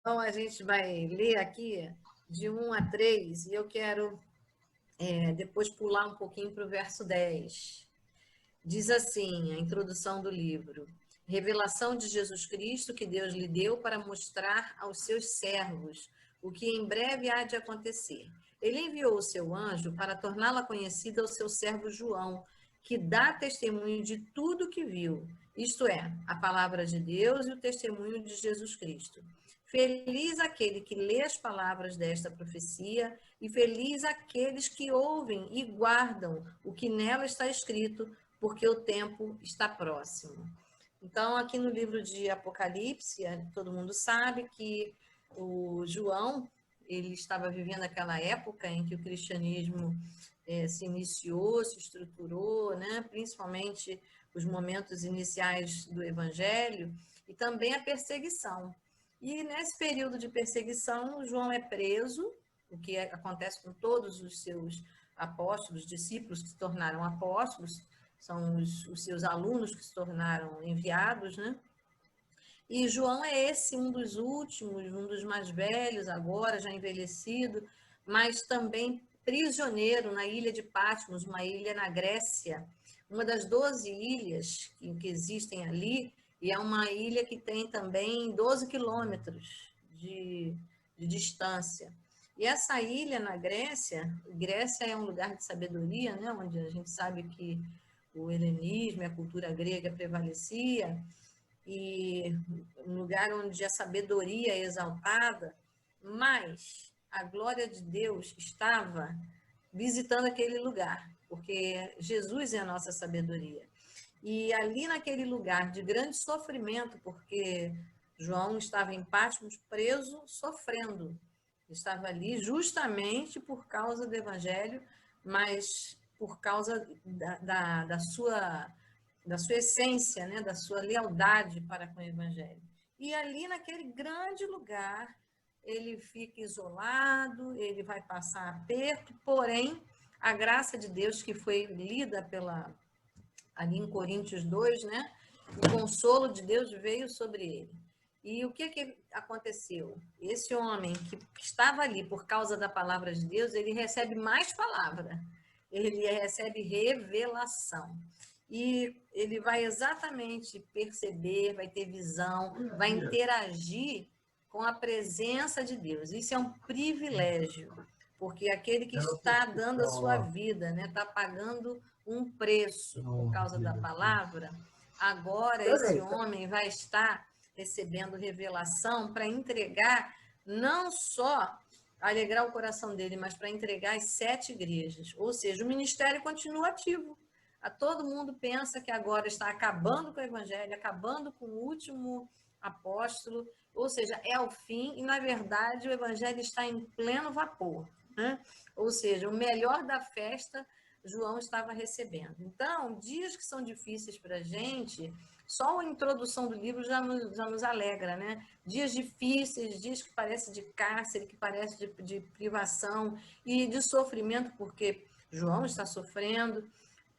Então, a gente vai ler aqui de 1 a 3 e eu quero depois pular um pouquinho para o verso 10. Diz assim, a introdução do livro: Revelação de Jesus Cristo que Deus lhe deu para mostrar aos seus servos o que em breve há de acontecer. Ele enviou o seu anjo para torná-la conhecida ao seu servo João, que dá testemunho de tudo que viu, isto é, a palavra de Deus e o testemunho de Jesus Cristo. Feliz aquele que lê as palavras desta profecia, e feliz aqueles que ouvem e guardam o que nela está escrito, porque o tempo está próximo. Então, aqui no livro de Apocalipse, todo mundo sabe que o João, ele estava vivendo aquela época em que o cristianismo se iniciou, se estruturou, né? Principalmente os momentos iniciais do evangelho, e também a perseguição. E nesse período de perseguição, João é preso, o que acontece com todos os seus apóstolos, discípulos que se tornaram apóstolos, são os seus alunos que se tornaram enviados, né? E João é esse, um dos últimos, um dos mais velhos agora, já envelhecido, mas também prisioneiro na ilha de Patmos, uma ilha na Grécia, uma das 12 ilhas que existem ali, e é uma ilha que tem também 12 quilômetros de distância. E essa ilha na Grécia, Grécia é um lugar de sabedoria, né, onde a gente sabe que o helenismo e a cultura grega prevalecia, e um lugar onde a sabedoria é exaltada, mas a glória de Deus estava visitando aquele lugar, porque Jesus é a nossa sabedoria. E ali naquele lugar de grande sofrimento, porque João estava em Patmos preso, sofrendo. Estava ali justamente por causa do evangelho, mas por causa da sua essência, né, da sua lealdade para com o Evangelho. E ali, naquele grande lugar, ele fica isolado, ele vai passar aperto, porém, a graça de Deus, que foi lida ali em Coríntios 2, né, o consolo de Deus veio sobre ele. E o que aconteceu? Esse homem que estava ali por causa da palavra de Deus, ele recebe mais palavra, ele recebe revelação. E ele vai exatamente perceber, vai ter visão, vai interagir com a presença de Deus. Isso é um privilégio, porque aquele que está dando a sua vida, né, está pagando um preço por causa da palavra, agora esse homem vai estar recebendo revelação para entregar não só alegrar o coração dele, mas para entregar as 7 igrejas. Ou seja, o ministério continua ativo. Todo mundo pensa que agora está acabando com o evangelho, acabando com o último apóstolo, ou seja, é o fim, e na verdade o evangelho está em pleno vapor, né? Ou seja, o melhor da festa João estava recebendo. Então, dias que são difíceis para a gente, só a introdução do livro já nos alegra, né? Dias difíceis, dias que parecem de cárcere, que parecem de privação e de sofrimento, porque João está sofrendo.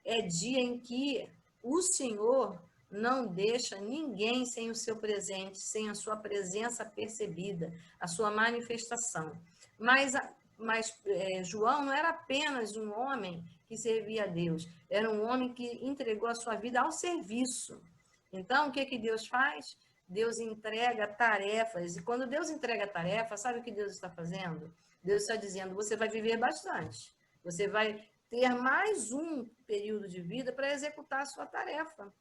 É dia em que o Senhor não deixa ninguém sem o seu presente, sem a sua presença percebida, a sua manifestação. Mas João não era apenas um homem que servia a Deus, era um homem que entregou a sua vida ao serviço. Então, o que Deus faz? Deus entrega tarefas, e quando Deus entrega tarefas, sabe o que Deus está fazendo? Deus está dizendo, você vai viver bastante, você vai ter mais um período de vida para executar a sua tarefa.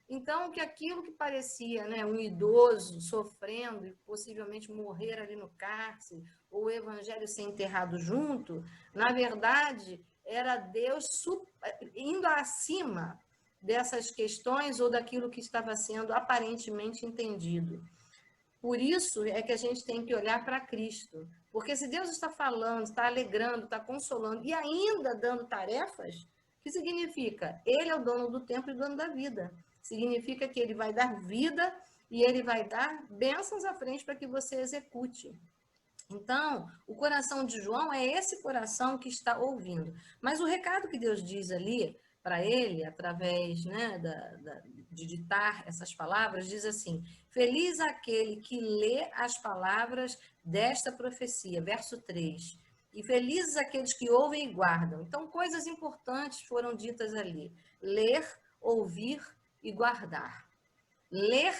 Então, que aquilo que parecia, né, um idoso sofrendo e possivelmente morrer ali no cárcere, ou o evangelho ser enterrado junto, na verdade, era Deus indo acima dessas questões ou daquilo que estava sendo aparentemente entendido. Por isso é que a gente tem que olhar para Cristo. Porque se Deus está falando, está alegrando, está consolando e ainda dando tarefas, o que significa? Ele é o dono do tempo e o dono da vida. Significa que ele vai dar vida e ele vai dar bênçãos à frente para que você execute. Então, o coração de João é esse coração que está ouvindo. Mas o recado que Deus diz ali para ele, através, né, de ditar essas palavras, diz assim: feliz aquele que lê as palavras desta profecia, verso 3. E felizes aqueles que ouvem e guardam. Então, coisas importantes foram ditas ali: ler, ouvir e guardar. Ler,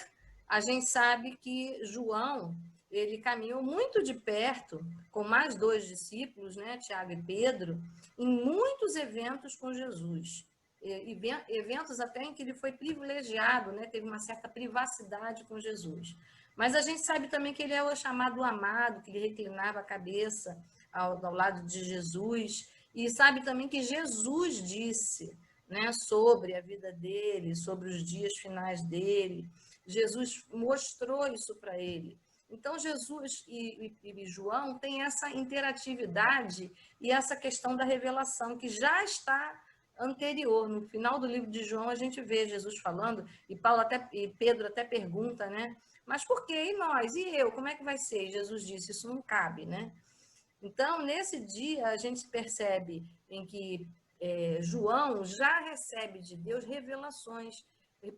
a gente sabe que João, ele caminhou muito de perto com mais 2 discípulos, né, Tiago e Pedro, em muitos eventos com Jesus. Eventos até em que ele foi privilegiado, né, teve uma certa privacidade com Jesus. Mas a gente sabe também que ele é o chamado amado, que ele reclinava a cabeça ao lado de Jesus, e sabe também que Jesus disse, né, sobre a vida dele, sobre os dias finais dele. Jesus mostrou isso para ele. Então, Jesus e João têm essa interatividade e essa questão da revelação, que já está anterior. No final do livro de João, a gente vê Jesus falando, e Pedro até pergunta, né? Mas por quê? E nós? E eu? Como é que vai ser? Jesus disse, isso não cabe, né? Então, nesse dia, a gente percebe em que João já recebe de Deus revelações,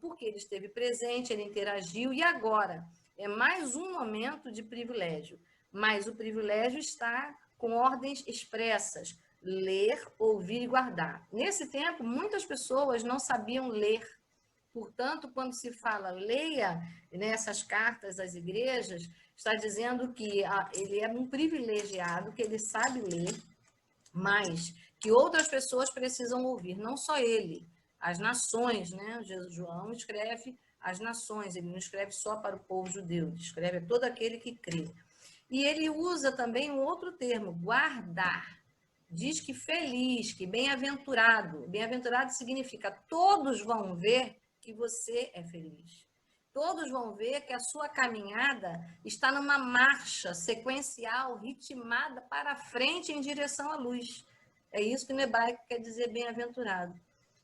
porque ele esteve presente, ele interagiu, e agora é mais um momento de privilégio. Mas o privilégio está com ordens expressas: ler, ouvir e guardar. Nesse tempo, muitas pessoas não sabiam ler. Portanto, quando se fala leia nessas cartas às igrejas, está dizendo que ele é um privilegiado, que ele sabe ler, mas que outras pessoas precisam ouvir, não só ele, as nações, né? João escreve as nações, ele não escreve só para o povo judeu, ele escreve a todo aquele que crê. E ele usa também um outro termo, guardar. Diz que feliz, que bem-aventurado. Bem-aventurado significa todos vão ver que você é feliz. Todos vão ver que a sua caminhada está numa marcha sequencial, ritmada para frente em direção à luz. É isso que no hebraico quer dizer bem-aventurado.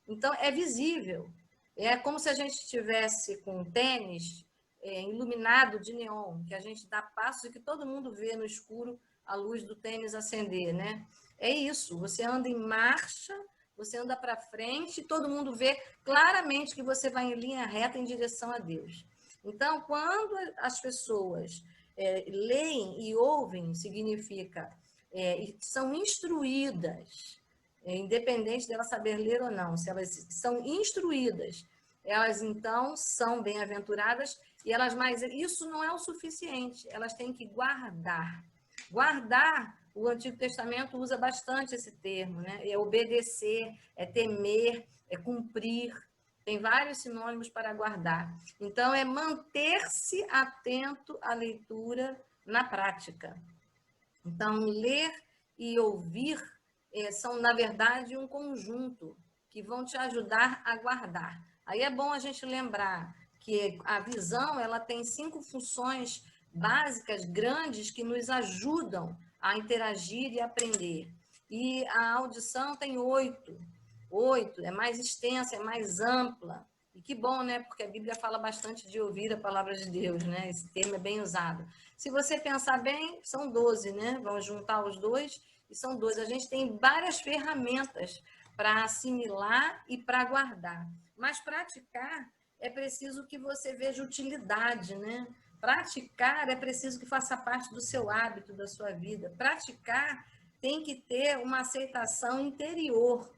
Então, é visível. É como se a gente estivesse com um tênis iluminado de neon, que a gente dá passos e que todo mundo vê no escuro a luz do tênis acender, né? É isso, você anda em marcha, você anda para frente, todo mundo vê claramente que você vai em linha reta em direção a Deus. Então, quando as pessoas leem e ouvem, significa são instruídas, independente delas saber ler ou não, se elas são instruídas, elas então são bem-aventuradas e elas, mas isso não é o suficiente, elas têm que guardar. Guardar, o Antigo Testamento usa bastante esse termo, né? É obedecer, é temer, é cumprir. Tem vários sinônimos para guardar. Então, é manter-se atento à leitura na prática. Então, ler e ouvir são, na verdade, um conjunto que vão te ajudar a guardar. Aí é bom a gente lembrar que a visão ela tem 5 funções básicas, grandes, que nos ajudam a interagir e aprender. E a audição tem 8. 8, é mais extensa, é mais ampla. E que bom, né? Porque a Bíblia fala bastante de ouvir a palavra de Deus, né? Esse termo é bem usado. Se você pensar bem, são 12, né? Vamos juntar os dois e são 12. A gente tem várias ferramentas para assimilar e para guardar. Mas praticar é preciso que você veja utilidade, né? Praticar é preciso que faça parte do seu hábito, da sua vida. Praticar tem que ter uma aceitação interior,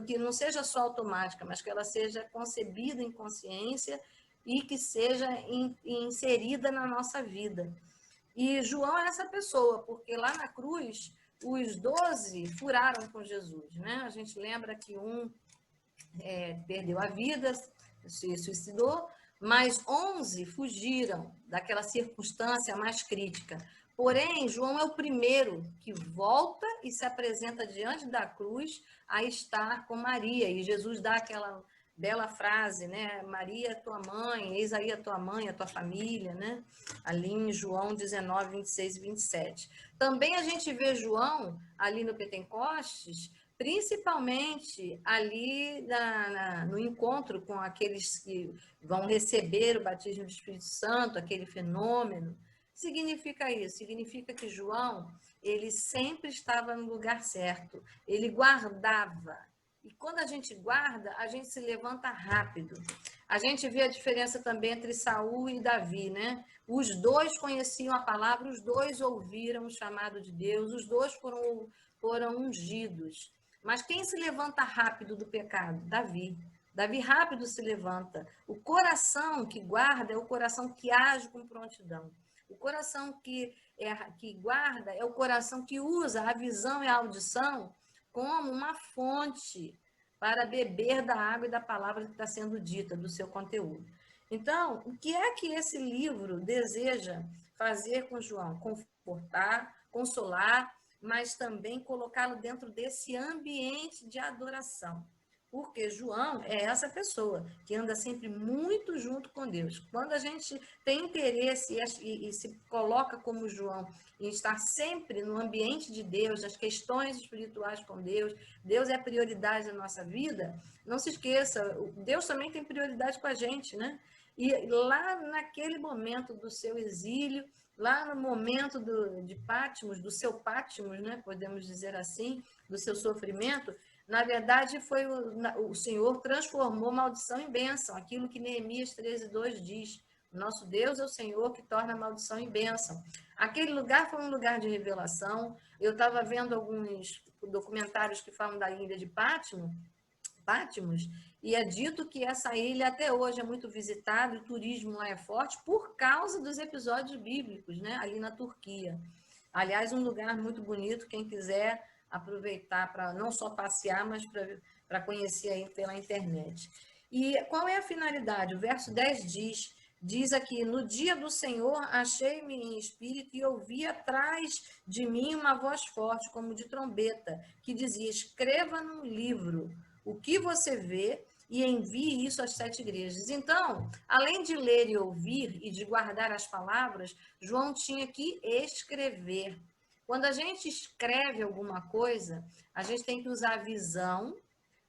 que não seja só automática, mas que ela seja concebida em consciência e que seja inserida na nossa vida. E João é essa pessoa, porque lá na cruz, os 12 furaram com Jesus, né? A gente lembra que um perdeu a vida, se suicidou, mas 11 fugiram daquela circunstância mais crítica. Porém, João é o primeiro que volta e se apresenta diante da cruz a estar com Maria. E Jesus dá aquela bela frase, né? Maria, tua mãe, eis aí a tua mãe, a tua família, né? Ali em João 19, 26 e 27. Também a gente vê João, ali no Pentecostes, principalmente ali no encontro com aqueles que vão receber o batismo do Espírito Santo, aquele fenômeno. Significa isso, significa que João, ele sempre estava no lugar certo, ele guardava. E quando a gente guarda, a gente se levanta rápido. A gente vê a diferença também entre Saul e Davi, né? Os dois conheciam a palavra, os dois ouviram o chamado de Deus, os dois foram ungidos. Mas quem se levanta rápido do pecado? Davi. Davi rápido se levanta. O coração que guarda é o coração que age com prontidão. O coração que guarda é o coração que usa a visão e a audição como uma fonte para beber da água e da palavra que está sendo dita, do seu conteúdo. Então, o que é que esse livro deseja fazer com João? Confortar, consolar, mas também colocá-lo dentro desse ambiente de adoração. Porque João é essa pessoa que anda sempre muito junto com Deus. Quando a gente tem interesse e se coloca como João em estar sempre no ambiente de Deus, nas questões espirituais com Deus, Deus é prioridade na nossa vida, não se esqueça, Deus também tem prioridade com a gente, né? E lá naquele momento do seu exílio, lá no momento de Patmos, do seu Patmos, né? Podemos dizer assim, do seu sofrimento, na verdade, foi o Senhor transformou maldição em bênção, aquilo que Neemias 13:2 diz. Nosso Deus é o Senhor que torna maldição em bênção. Aquele lugar foi um lugar de revelação. Eu estava vendo alguns documentários que falam da ilha de Patmos, e é dito que essa ilha até hoje é muito visitada, o turismo lá é forte por causa dos episódios bíblicos, né? Ali na Turquia. Aliás, um lugar muito bonito, quem quiser aproveitar para não só passear, mas para conhecer aí pela internet. E qual é a finalidade? O verso 10 diz aqui, no dia do Senhor achei-me em espírito e ouvi atrás de mim uma voz forte, como de trombeta, que dizia, escreva num livro o que você vê e envie isso às 7 igrejas. Então, além de ler e ouvir e de guardar as palavras, João tinha que escrever. Quando a gente escreve alguma coisa, a gente tem que usar a visão,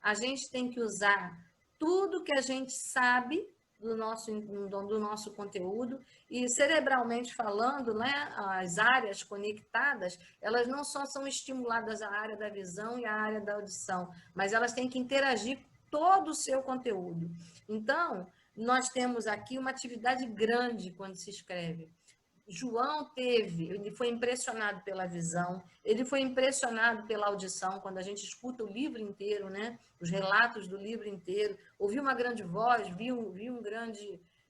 a gente tem que usar tudo que a gente sabe do nosso conteúdo, e cerebralmente falando, né, as áreas conectadas, elas não só são estimuladas a área da visão e a área da audição, mas elas têm que interagir com todo o seu conteúdo. Então, nós temos aqui uma atividade grande quando se escreve. João ele foi impressionado pela visão, ele foi impressionado pela audição, quando a gente escuta o livro inteiro, né? Os relatos do livro inteiro, ouviu uma grande voz, viu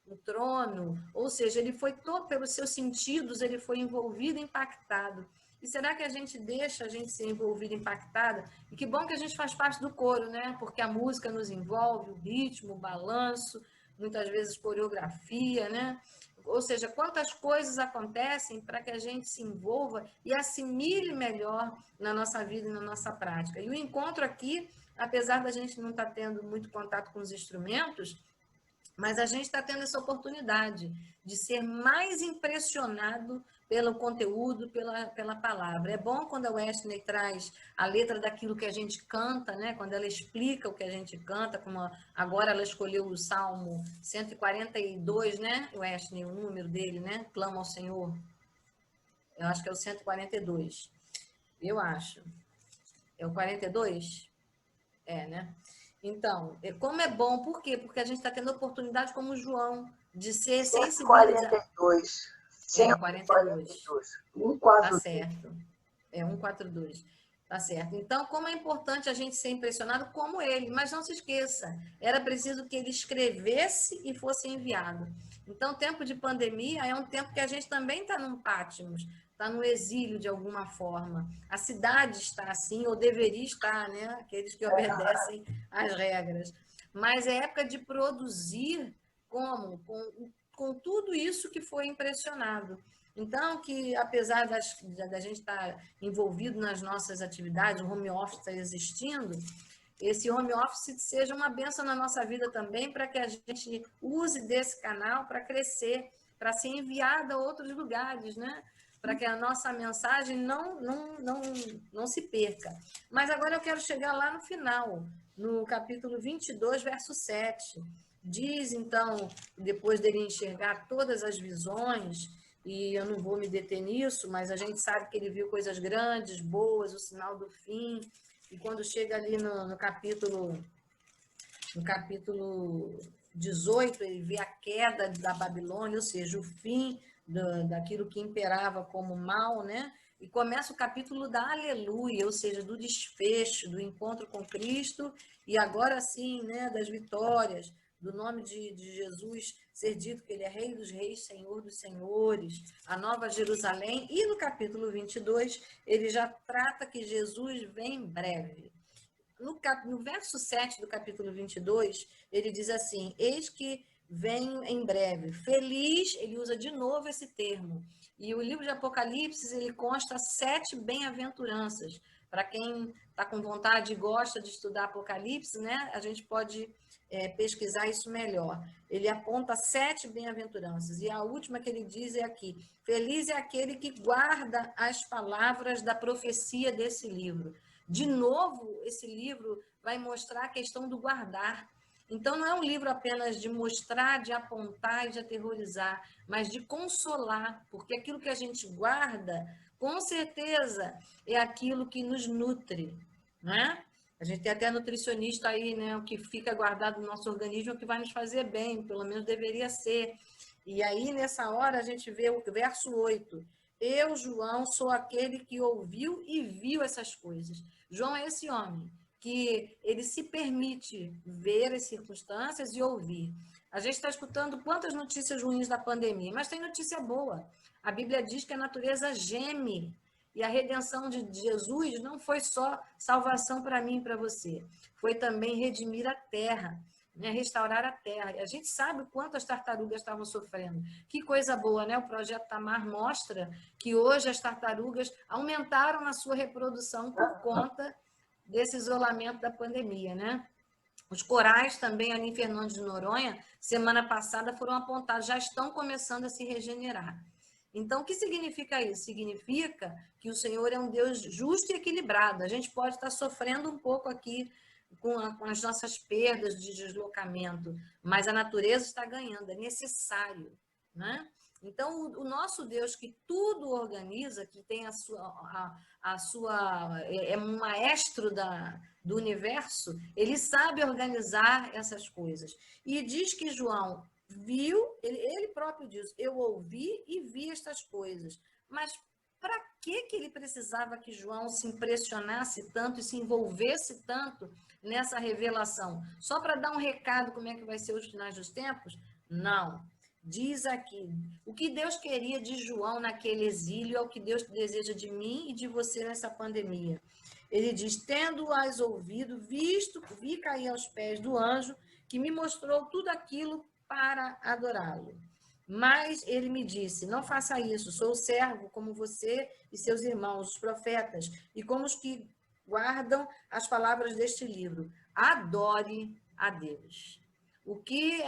um trono, ou seja, ele foi todo pelos seus sentidos, ele foi envolvido, impactado. E será que a gente deixa a gente ser envolvido, impactada? E que bom que a gente faz parte do coro, né? Porque a música nos envolve, o ritmo, o balanço, muitas vezes coreografia, né? Ou seja, quantas coisas acontecem para que a gente se envolva e assimile melhor na nossa vida e na nossa prática. E o encontro aqui, apesar da gente não estar tendo muito contato com os instrumentos, mas a gente está tendo essa oportunidade de ser mais impressionado pelo conteúdo, pela palavra. É bom quando a Wesley traz a letra daquilo que a gente canta, né? Quando ela explica o que a gente canta, como agora ela escolheu o Salmo 142, né? Wesley, o número dele, né? Clama ao Senhor. Eu acho que é o 142. Eu acho. É o 42? É, né? Então, como é bom, por quê? Porque a gente está tendo oportunidade, como o João, de ser sensibilizado. 142. É, 42. 142. Tá certo. É 142. Tá certo. Então, como é importante a gente ser impressionado como ele, mas não se esqueça, era preciso que ele escrevesse e fosse enviado. Então, tempo de pandemia é um tempo que a gente também está num Patmos, está no exílio de alguma forma. A cidade está assim, ou deveria estar, né? Aqueles que obedecem às regras. Mas é época de produzir como? Com tudo isso que foi impressionado. Então, que apesar da gente estar envolvido nas nossas atividades, o home office está existindo, esse home office seja uma bênção na nossa vida também, para que a gente use desse canal para crescer, para ser enviada a outros lugares, né? Para que a nossa mensagem não se perca. Mas agora eu quero chegar lá no final, no capítulo 22, verso 7. Diz, então, depois dele enxergar todas as visões, e eu não vou me deter nisso, mas a gente sabe que ele viu coisas grandes, boas, o sinal do fim, e quando chega ali no capítulo 18, ele vê a queda da Babilônia, ou seja, o fim daquilo que imperava como mal, né? E começa o capítulo da aleluia, ou seja, do desfecho, do encontro com Cristo, e agora sim, né, das vitórias, do nome de Jesus ser dito que ele é Rei dos Reis, Senhor dos Senhores, a Nova Jerusalém. E no capítulo 22, ele já trata que Jesus vem em breve. No verso 7 do capítulo 22, ele diz assim: Eis que venho em breve. Feliz, ele usa de novo esse termo. E o livro de Apocalipse, ele consta 7 bem-aventuranças. Para quem está com vontade e gosta de estudar Apocalipse, né, a gente pode pesquisar isso melhor. Ele aponta 7 bem-aventuranças. E a última que ele diz é aqui: Feliz é aquele que guarda as palavras da profecia desse livro. De novo, esse livro vai mostrar a questão do guardar. Então, não é um livro apenas de mostrar, de apontar e de aterrorizar, mas de consolar, porque aquilo que a gente guarda, com certeza, é aquilo que nos nutre, né? A gente tem até nutricionista aí, né? O que fica guardado no nosso organismo é o que vai nos fazer bem, pelo menos deveria ser. E aí, nessa hora, a gente vê o verso 8. Eu, João, sou aquele que ouviu e viu essas coisas. João é esse homem que ele se permite ver as circunstâncias e ouvir. A gente está escutando quantas notícias ruins da pandemia, mas tem notícia boa. A Bíblia diz que a natureza geme e a redenção de Jesus não foi só salvação para mim e para você, foi também redimir a terra, né? Restaurar a terra. E a gente sabe o quanto as tartarugas estavam sofrendo. Que coisa boa, né? O Projeto Tamar mostra que hoje as tartarugas aumentaram na sua reprodução por conta desse isolamento da pandemia, né? Os corais também ali em Fernando de Noronha, semana passada, foram apontados, já estão começando a se regenerar. Então, o que significa isso? Significa que o Senhor é um Deus justo e equilibrado. A gente pode estar sofrendo um pouco aqui com as nossas perdas de deslocamento, mas a natureza está ganhando, é necessário, né? Então, o nosso Deus que tudo organiza, que tem é um maestro do universo, ele sabe organizar essas coisas. E diz que João viu, ele próprio diz, eu ouvi e vi estas coisas. Mas para que ele precisava que João se impressionasse tanto e se envolvesse tanto nessa revelação? Só para dar um recado como é que vai ser os finais dos tempos? Não. Diz aqui, o que Deus queria de João naquele exílio é o que Deus deseja de mim e de você nessa pandemia. Ele diz, tendo-as ouvido, vi cair aos pés do anjo, que me mostrou tudo aquilo para adorá-lo. Mas ele me disse, não faça isso, sou servo como você e seus irmãos, os profetas, e como os que guardam as palavras deste livro. Adore a Deus. O que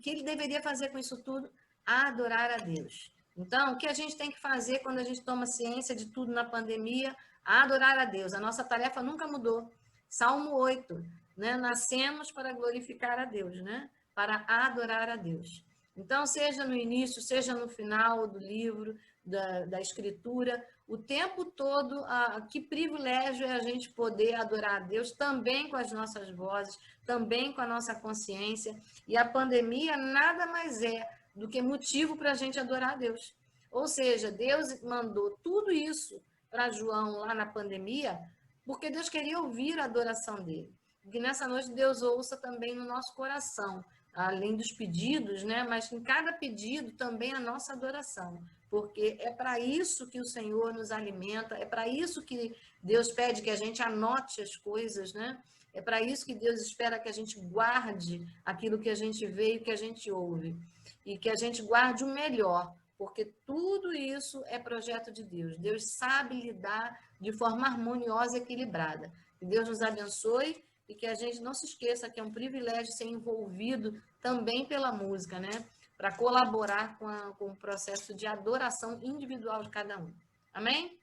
ele deveria fazer com isso tudo? Adorar a Deus. Então, o que a gente tem que fazer quando a gente toma ciência de tudo na pandemia? Adorar a Deus. A nossa tarefa nunca mudou. Salmo 8, né? Nascemos para glorificar a Deus, né? Para adorar a Deus. Então, seja no início, seja no final do livro, da escritura, o tempo todo, que privilégio é a gente poder adorar a Deus também com as nossas vozes, também com a nossa consciência. E a pandemia nada mais é do que motivo para a gente adorar a Deus. Ou seja, Deus mandou tudo isso para João lá na pandemia, porque Deus queria ouvir a adoração dele. Que nessa noite Deus ouça também no nosso coração, além dos pedidos, né? Mas em cada pedido também a nossa adoração, porque é para isso que o Senhor nos alimenta, é para isso que Deus pede que a gente anote as coisas, né? É para isso que Deus espera que a gente guarde aquilo que a gente vê e que a gente ouve, e que a gente guarde o melhor, porque tudo isso é projeto de Deus. Deus sabe lidar de forma harmoniosa e equilibrada. Que Deus nos abençoe e que a gente não se esqueça que é um privilégio ser envolvido também pela música, né? Para colaborar com o processo de adoração individual de cada um. Amém?